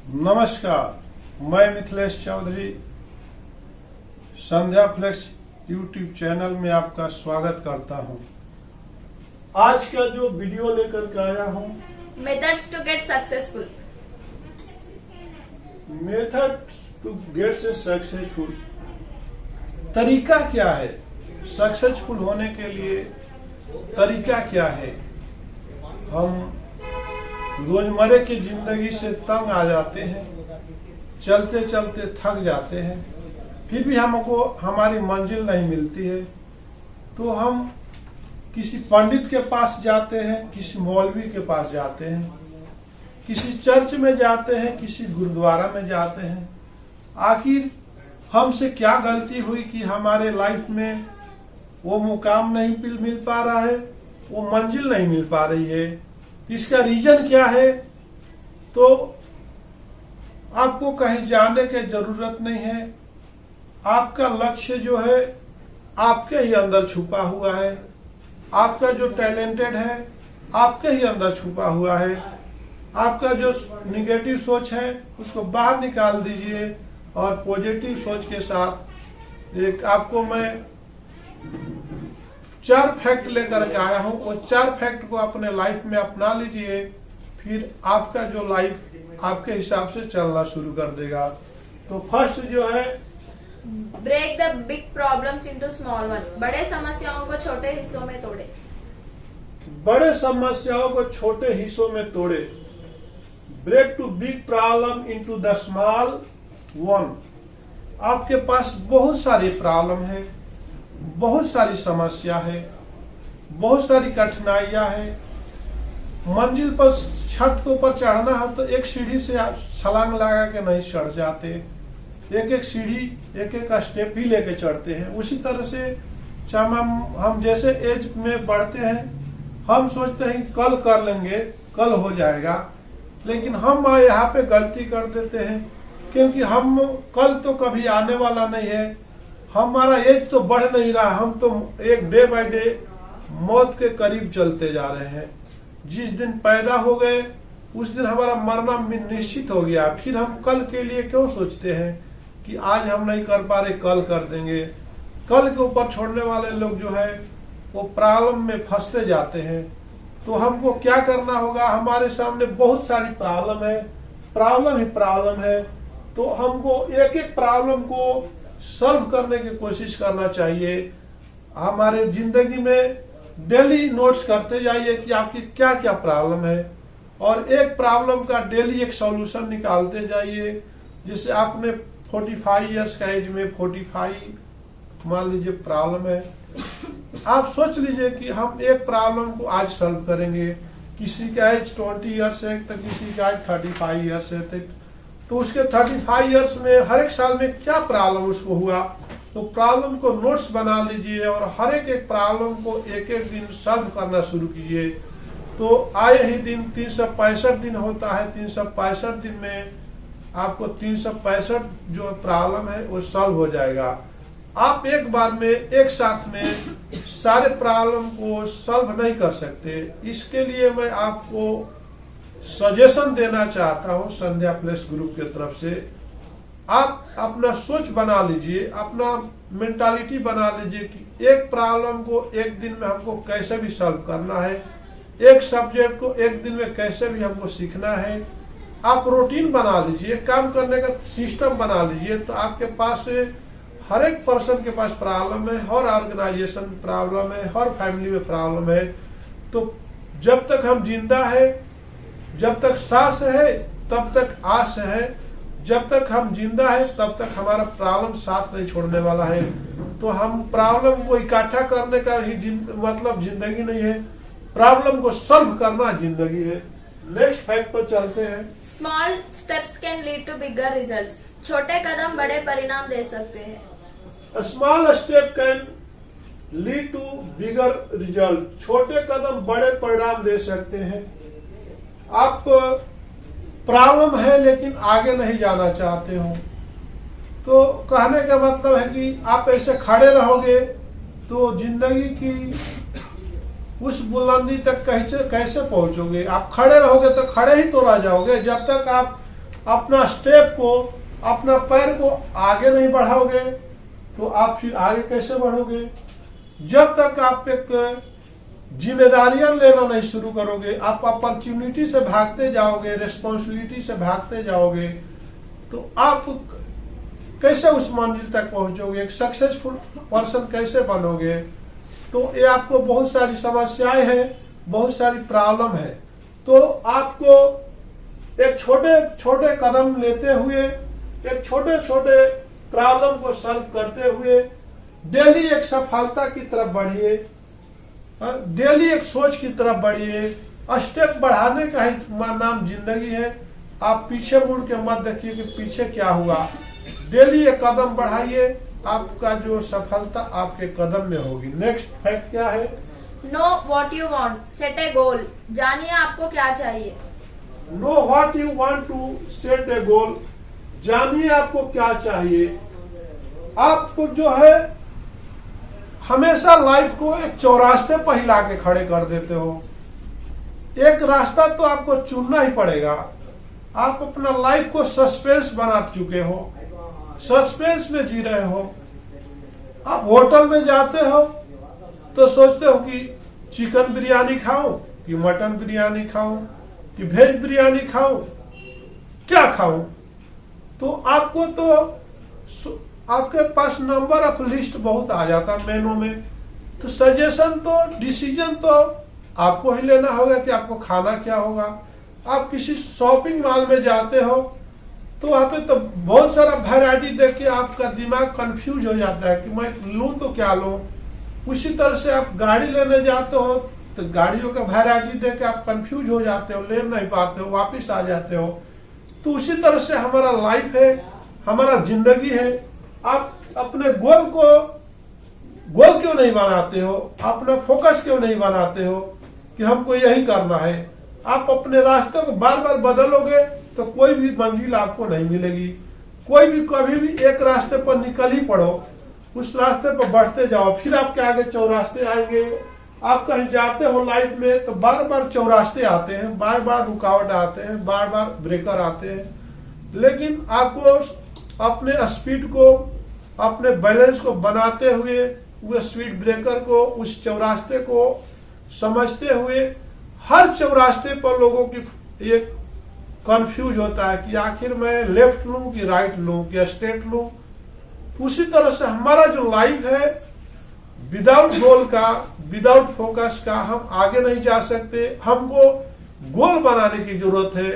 नमस्कार, मैं मिथिलेश चौधरी संध्या flex YouTube channel में आपका स्वागत करता हूं। आज का जो वीडियो लेकर के आया हूं, methods to get successful. Method to get से सक्सेसफुल, तरीका क्या है सक्सेसफुल होने के लिए? तरीका क्या है? हम रोजमर्रा की जिंदगी से तंग आ जाते हैं, चलते चलते थक जाते हैं, फिर भी हमको हमारी मंजिल नहीं मिलती है, तो हम किसी पंडित के पास जाते हैं, किसी मौलवी के पास जाते हैं, किसी चर्च में जाते हैं, किसी गुरुद्वारा में जाते हैं। आखिर हमसे क्या गलती हुई कि हमारे लाइफ में वो मुकाम नहीं मिल पा रहा है, वो मंजिल नहीं मिल पा रही है? इसका रीजन क्या है? तो आपको कहीं जाने की जरूरत नहीं है। आपका लक्ष्य जो है आपके ही अंदर छुपा हुआ है। आपका जो टैलेंटेड है आपके ही अंदर छुपा हुआ है। आपका जो निगेटिव सोच है उसको बाहर निकाल दीजिए और पॉजिटिव सोच के साथ एक आपको मैं 4 फैक्ट लेकर के आया हूं। वो 4 फैक्ट को अपने लाइफ में अपना लीजिए, फिर आपका जो लाइफ आपके हिसाब से चलना शुरू कर देगा। तो फर्स्ट जो है, break the big problems into small one. बड़े समस्याओं को छोटे हिस्सों में तोड़े। बड़े समस्याओं को छोटे हिस्सों में तोड़े। Break to big problem into the small one. आपके पास बहुत सारी प्रॉब्लम है, बहुत सारी समस्या है, बहुत सारी कठिनाइयां है। मंजिल पर छत के ऊपर चढ़ना है तो एक सीढ़ी से आप छलांग लगा के नहीं चढ़ जाते, एक एक सीढ़ी एक एक स्टेप ही लेके चढ़ते हैं। उसी तरह से चाहे हम जैसे एज में बढ़ते हैं, हम सोचते हैं कल कर लेंगे, कल हो जाएगा, लेकिन हम यहाँ पे गलती कर देते हैं क्योंकि हम कल तो कभी आने वाला नहीं है। हमारा एज तो बढ़ नहीं रहा, हम तो एक डे बाय डे मौत के करीब चलते जा रहे हैं। जिस दिन पैदा हो गए उस दिन हमारा मरना निश्चित हो गया। फिर हम कल के लिए क्यों सोचते हैं कि आज हम नहीं कर पा रहे, कल कर देंगे। कल के ऊपर छोड़ने वाले लोग जो है वो प्रॉब्लम में फंसते जाते हैं। तो हमको क्या करना होगा? हमारे सामने बहुत सारी प्रॉब्लम है, प्रॉब्लम ही प्रॉब्लम है, तो हमको एक एक प्रॉब्लम को सॉल्व करने की कोशिश करना चाहिए। हमारे जिंदगी में डेली नोट्स करते जाइए कि आपकी क्या क्या प्रॉब्लम है और एक प्रॉब्लम का डेली एक सॉल्यूशन निकालते जाइए। जैसे आपने 45 इयर्स का एज में 45 मान लीजिए प्रॉब्लम है, आप सोच लीजिए कि हम एक प्रॉब्लम को आज सॉल्व करेंगे। किसी का एज 20 इयर्स है तो किसी का एज 35 इयर्स है, तो उसके 35 इयर्स में हर एक साल में क्या प्रॉब्लम उसको हुआ, तो प्रॉब्लम को नोट्स बना लीजिए और हर एक प्रॉब्लम को एक एक दिन सॉल्व करना शुरू कीजिए। तो आए ही दिन 365 दिन होता है, 365 दिन में आपको 365 जो प्रॉब्लम है वो सॉल्व हो जाएगा। आप एक बार में एक साथ में सारे प्रॉब्लम को सॉल्व नहीं कर सकते। इसके लिए मैं आपको सजेशन देना चाहता हूं संध्या फ्लेक्स ग्रुप की तरफ से। आप अपना सोच बना लीजिए, अपना मेंटालिटी बना लीजिए कि एक प्रॉब्लम को एक दिन में हमको कैसे भी सॉल्व करना है, एक सब्जेक्ट को एक दिन में कैसे भी हमको सीखना है। आप रूटीन बना लीजिए, काम करने का सिस्टम बना लीजिए। तो आपके पास हर एक पर्सन के पास प्रॉब्लम है, हर ऑर्गेनाइजेशन में प्रॉब्लम है, हर फैमिली में प्रॉब्लम है। तो जब तक हम जिंदा है, जब तक सांस है तब तक आस है, जब तक हम जिंदा है तब तक हमारा प्रॉब्लम साथ नहीं छोड़ने वाला है। तो हम प्रॉब्लम को इकट्ठा करने का ही मतलब जिंदगी नहीं है, प्रॉब्लम को सॉल्व करना जिंदगी है। नेक्स्ट फैक्ट पर चलते हैं। Small steps can lead to bigger results. छोटे कदम बड़े परिणाम दे सकते हैं। Small step can lead to bigger result. छोटे कदम बड़े परिणाम दे सकते हैं। आप प्रॉब्लम है लेकिन आगे नहीं जाना चाहते हो, तो कहने का मतलब है कि आप ऐसे खड़े रहोगे तो जिंदगी की उस बुलंदी तक कैसे पहुंचोगे? आप खड़े रहोगे तो खड़े ही तो रह जाओगे। जब तक आप अपना स्टेप को, अपना पैर को आगे नहीं बढ़ाओगे तो आप फिर आगे कैसे बढ़ोगे? जब तक आप एक जिम्मेदारियां लेना नहीं शुरू करोगे, आप अपॉर्चुनिटी से भागते जाओगे, रिस्पॉन्सिबिलिटी से भागते जाओगे, तो आप कैसे उस मंजिल तक पहुंचोगे? एक सक्सेसफुल पर्सन कैसे बनोगे? तो ये आपको बहुत सारी समस्याएं हैं, बहुत सारी प्रॉब्लम है। तो आपको एक छोटे छोटे कदम लेते हुए, एक छोटे छोटे प्रॉब्लम को सॉल्व करते हुए डेली एक सफलता की तरफ बढ़िए, डेली एक सोच की तरफ बढ़िए। स्टेप बढ़ाने का ही नाम जिंदगी है। आप पीछे मुड़ के मत देखिए कि पीछे क्या हुआ। डेली एक कदम बढ़ाइए, आपका जो सफलता आपके कदम में होगी। नेक्स्ट फैक्ट क्या है? Know what you want, set a goal. जानिए आपको क्या चाहिए। Know what you want to set a goal. जानिए आपको क्या चाहिए। आपको जो है हमेशा लाइफ को एक चौरास्ते पर हिला के खड़े कर देते हो। एक रास्ता तो आपको चुनना ही पड़ेगा। आप अपना लाइफ को सस्पेंस बना चुके हो, सस्पेंस में जी रहे हो। आप होटल में जाते हो तो सोचते हो कि चिकन बिरयानी खाऊं कि मटन बिरयानी खाऊं कि वेज बिरयानी खाऊं, क्या खाऊं? तो आपको तो आपके पास नंबर ऑफ लिस्ट बहुत आ जाता मेनू में। तो सजेशन तो, डिसीजन तो आपको ही लेना होगा कि आपको खाना क्या होगा। आप किसी शॉपिंग मॉल में जाते हो तो वहां पे तो बहुत सारा वैरायटी देख के आपका दिमाग कंफ्यूज हो जाता है कि मैं लूं तो क्या लूं। उसी तरह से आप गाड़ी लेने जाते हो तो गाड़ियों का वैरायटी देख के आप कंफ्यूज हो जाते हो, ले नहीं पाते हो, वापिस आ जाते हो। तो उसी तरह से हमारा लाइफ है, हमारा जिंदगी है। आप अपने गोल क्यों नहीं बनाते हो? अपना फोकस क्यों नहीं बनाते हो कि हमको यही करना है? आप अपने रास्ते को बार बार बदलोगे तो कोई भी मंजिल आपको नहीं मिलेगी। कोई भी कभी भी एक रास्ते पर निकल ही पड़ो, उस रास्ते पर बढ़ते जाओ, फिर आपके आगे चौरास्ते आएंगे। आप कहीं जाते हो लाइफ में तो बार बार चौरास्ते आते हैं, बार बार रुकावट आते हैं, बार बार ब्रेकर आते हैं। लेकिन आपको अपने स्पीड को, अपने बैलेंस को बनाते हुए, वो स्पीड ब्रेकर को, उस चौरास्ते को समझते हुए, हर चौरास्ते पर लोगों की एक कंफ्यूज होता है कि आखिर मैं लेफ्ट लूं कि राइट लूं कि स्ट्रेट लूं। उसी तरह से हमारा जो लाइफ है, विदाउट गोल का, विदाउट फोकस का हम आगे नहीं जा सकते। हमको गोल बनाने की जरूरत है।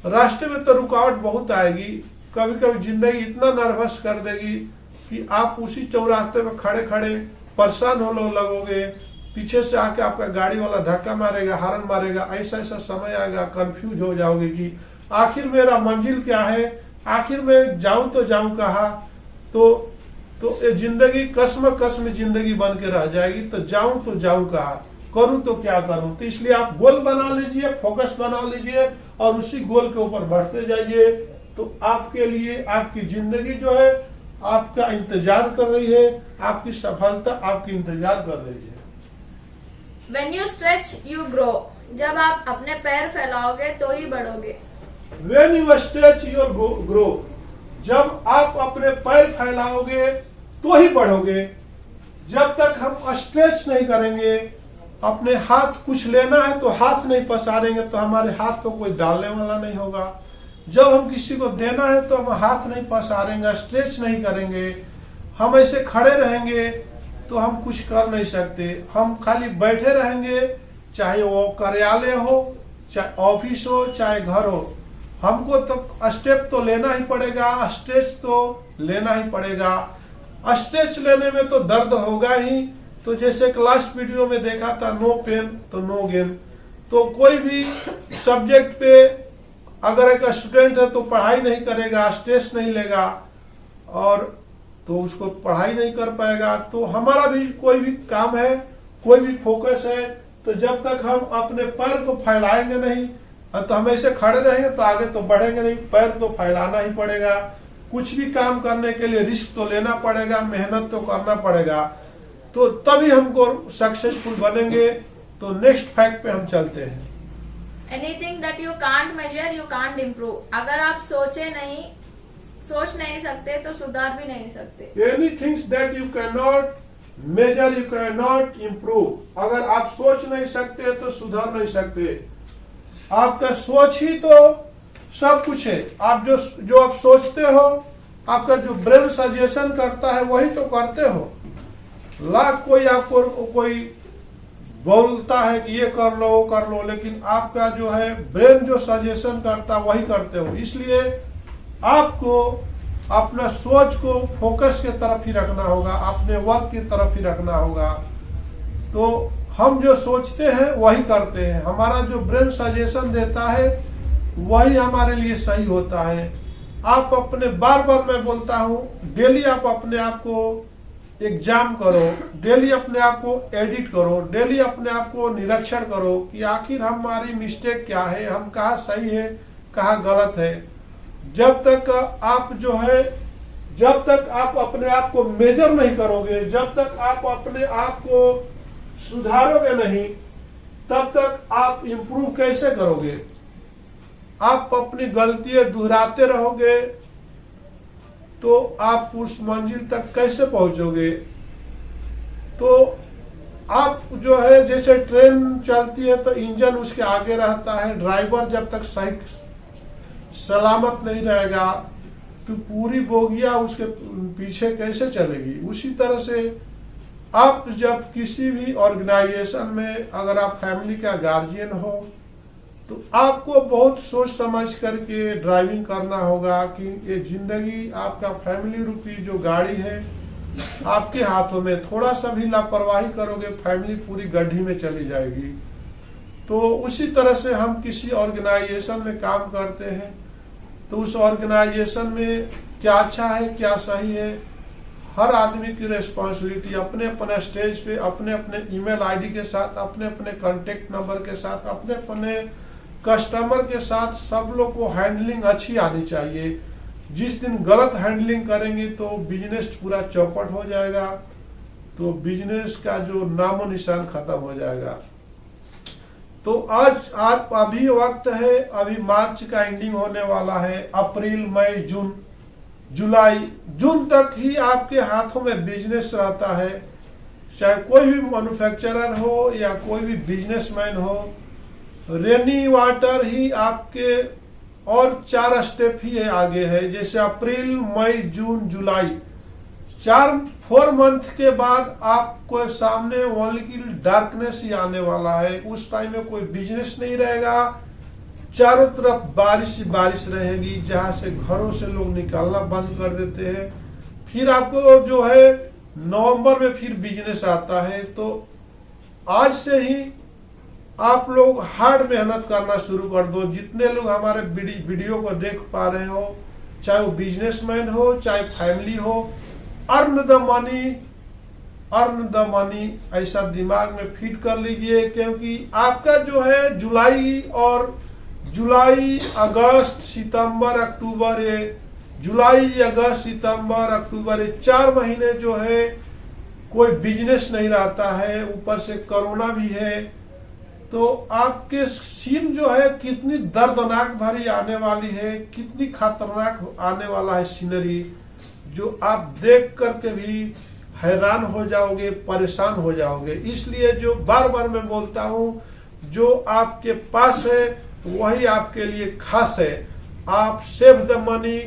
रास्ते में तो रुकावट बहुत आएगी, कभी कभी जिंदगी इतना नर्वस कर देगी कि आप उसी चौरास्ते में खड़े खड़े परेशान होने लगोगे। पीछे से आके आपका गाड़ी वाला धक्का मारेगा, हॉर्न मारेगा, ऐसा ऐसा समय आएगा, कंफ्यूज हो जाओगे कि आखिर मेरा मंजिल क्या है, आखिर मैं जाऊं तो जाऊं कहाँ। तो ये जिंदगी कसम जिंदगी बन के रह जाएगी। तो जाऊं कहाँ, करूं तो क्या करूं? तो इसलिए आप गोल बना लीजिए, फोकस बना लीजिए और उसी गोल के ऊपर बढ़ते जाइए। तो आपके लिए आपकी जिंदगी जो है आपका इंतजार कर रही है, आपकी सफलता आपकी इंतजार कर रही है। When you stretch, you grow. जब आप अपने पैर फैलाओगे तो ही बढ़ोगे। When you stretch, you grow. जब आप अपने पैर फैलाओगे तो ही बढ़ोगे। जब तक हम स्ट्रेच नहीं करेंगे, अपने हाथ कुछ लेना है तो हाथ नहीं पसारेंगे तो हमारे हाथ को कोई डालने वाला नहीं होगा। जब हम किसी को देना है तो हम हाथ नहीं पसारेंगे, स्ट्रेच नहीं करेंगे, हम ऐसे खड़े रहेंगे तो हम कुछ कर नहीं सकते। हम खाली बैठे रहेंगे, चाहे वो कार्यालय हो, चाहे ऑफिस हो, चाहे घर हो, हमको तो स्टेप तो लेना ही पड़ेगा, स्ट्रेच तो लेना ही पड़ेगा। स्ट्रेच लेने में तो दर्द होगा ही। तो जैसे लास्ट वीडियो में देखा था, नो पेन तो नो गेन। तो कोई भी सब्जेक्ट पे अगर एक स्टूडेंट है तो पढ़ाई नहीं करेगा, स्ट्रेस नहीं लेगा और तो उसको पढ़ाई नहीं कर पाएगा। तो हमारा भी कोई भी काम है, कोई भी फोकस है, तो जब तक हम अपने पैर को फैलाएंगे नहीं तो हम ऐसे खड़े रहेंगे तो आगे तो बढ़ेंगे नहीं। पैर तो फैलाना ही पड़ेगा। कुछ भी काम करने के लिए रिस्क तो लेना पड़ेगा, मेहनत तो करना पड़ेगा, तो तभी हमको सक्सेसफुल बनेंगे। तो नेक्स्ट फैक्ट पे हम चलते हैं। Anything that you can't measure, you can't improve. अगर आप सोच नहीं सकते तो सुधार भी नहीं सकते. Any things that you cannot measure, you cannot improve. अगर आप सोच नहीं सकते तो सुधार नहीं सकते. आपका सोच ही तो सब कुछ है. आप जो आप सोचते हो, आपका जो ब्रेन सजेशन करता है वही तो करते हो. लाख कोई आपको कोई बोलता है कि ये कर लो वो कर लो, लेकिन आपका जो है ब्रेन जो सजेशन करता है वही करते हो. इसलिए आपको अपना सोच को फोकस के तरफ ही रखना होगा, अपने वर्क की तरफ ही रखना होगा. तो हम जो सोचते हैं वही करते हैं. हमारा जो ब्रेन सजेशन देता है वही हमारे लिए सही होता है. आप अपने बार मैं बोलता हूँ, डेली आप अपने आप को एग्जाम करो, डेली अपने आप को एडिट करो, डेली अपने आप को निरीक्षण करो कि आखिर हमारी मिस्टेक क्या है, हम कहाँ सही है कहाँ गलत है. जब तक आप अपने आप को मेजर नहीं करोगे, जब तक आप अपने आप को सुधारोगे नहीं, तब तक आप इम्प्रूव कैसे करोगे. आप अपनी गलतियां दोहराते रहोगे तो आप उस मंजिल तक कैसे पहुंचोगे. तो आप जो है, जैसे ट्रेन चलती है तो इंजन उसके आगे रहता है, ड्राइवर जब तक सही सलामत नहीं रहेगा तो पूरी बोगियां उसके पीछे कैसे चलेगी. उसी तरह से आप जब किसी भी ऑर्गेनाइजेशन में अगर आप फैमिली का गार्जियन हो तो आपको बहुत सोच समझ करके ड्राइविंग करना होगा कि ये जिंदगी आपका फैमिली रूपी जो गाड़ी है आपके हाथों में. थोड़ा सा भी लापरवाही करोगे फैमिली पूरी गड्ढी में चली जाएगी. तो उसी तरह से हम किसी ऑर्गेनाइजेशन में काम करते हैं तो उस ऑर्गेनाइजेशन में क्या अच्छा है क्या सही है, हर आदमी की रिस्पॉन्सिबिलिटी अपने अपने स्टेज पे अपने अपने ईमेल आईडी के साथ, अपने अपने कॉन्टेक्ट नंबर के साथ, अपने अपने कस्टमर के साथ सब लोग को हैंडलिंग अच्छी आनी चाहिए. जिस दिन गलत हैंडलिंग करेंगे तो बिजनेस पूरा चौपट हो जाएगा, तो बिजनेस का जो नामो निशान खत्म हो जाएगा. तो आज आप अभी वक्त है, अभी मार्च का एंडिंग होने वाला है, अप्रैल मई जून जुलाई जून तक ही आपके हाथों में बिजनेस रहता है. चाहे कोई भी मैन्युफैक्चरर हो या कोई भी बिजनेसमैन हो, रेनी वाटर ही आपके और 4 स्टेप ही है आगे है. जैसे अप्रैल मई जून जुलाई 4 मंथ के बाद आपको सामने ओनली की डार्कनेस ही आने वाला है. उस टाइम में कोई बिजनेस नहीं रहेगा, चारों तरफ बारिश ही बारिश रहेगी, जहां से घरों से लोग निकालना बंद कर देते हैं. फिर आपको जो है नवंबर में फिर बिजनेस आता है. तो आज से ही आप लोग हार्ड मेहनत करना शुरू कर दो. जितने लोग हमारे वीडियो को देख पा रहे हो, चाहे वो बिजनेसमैन हो चाहे फैमिली हो, अर्न द मनी ऐसा दिमाग में फिट कर लीजिए. क्योंकि आपका जो है जुलाई अगस्त सितंबर अक्टूबर, ये जुलाई अगस्त सितंबर अक्टूबर ये 4 महीने जो है कोई बिजनेस नहीं रहता है. ऊपर से कोरोना भी है. तो आपके सीन जो है कितनी दर्दनाक भरी आने वाली है, कितनी खतरनाक आने वाला है सीनरी, जो आप देख करके भी हैरान हो जाओगे, परेशान हो जाओगे. इसलिए जो बार मैं बोलता हूं, जो आपके पास है वही आपके लिए खास है. आप save the money,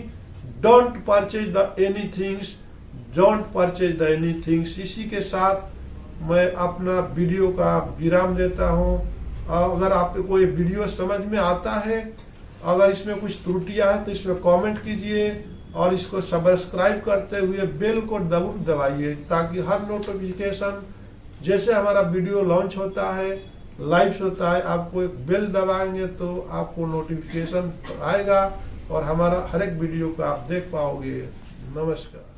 don't purchase the anythings, don't purchase the anythings. इसी के साथ मैं अपना वीडियो का विराम देता हूं. अगर आपको कोई वीडियो समझ में आता है, अगर इसमें कुछ त्रुटियां हैं तो इसमें कमेंट कीजिए और इसको सब्सक्राइब करते हुए बेल को जरूर दबाइए, ताकि हर नोटिफिकेशन जैसे हमारा वीडियो लॉन्च होता है, लाइव होता है, आपको एक बेल दबाएंगे तो आपको नोटिफिकेशन आएगा और हमारा हर एक वीडियो को आप देख पाओगे. नमस्कार.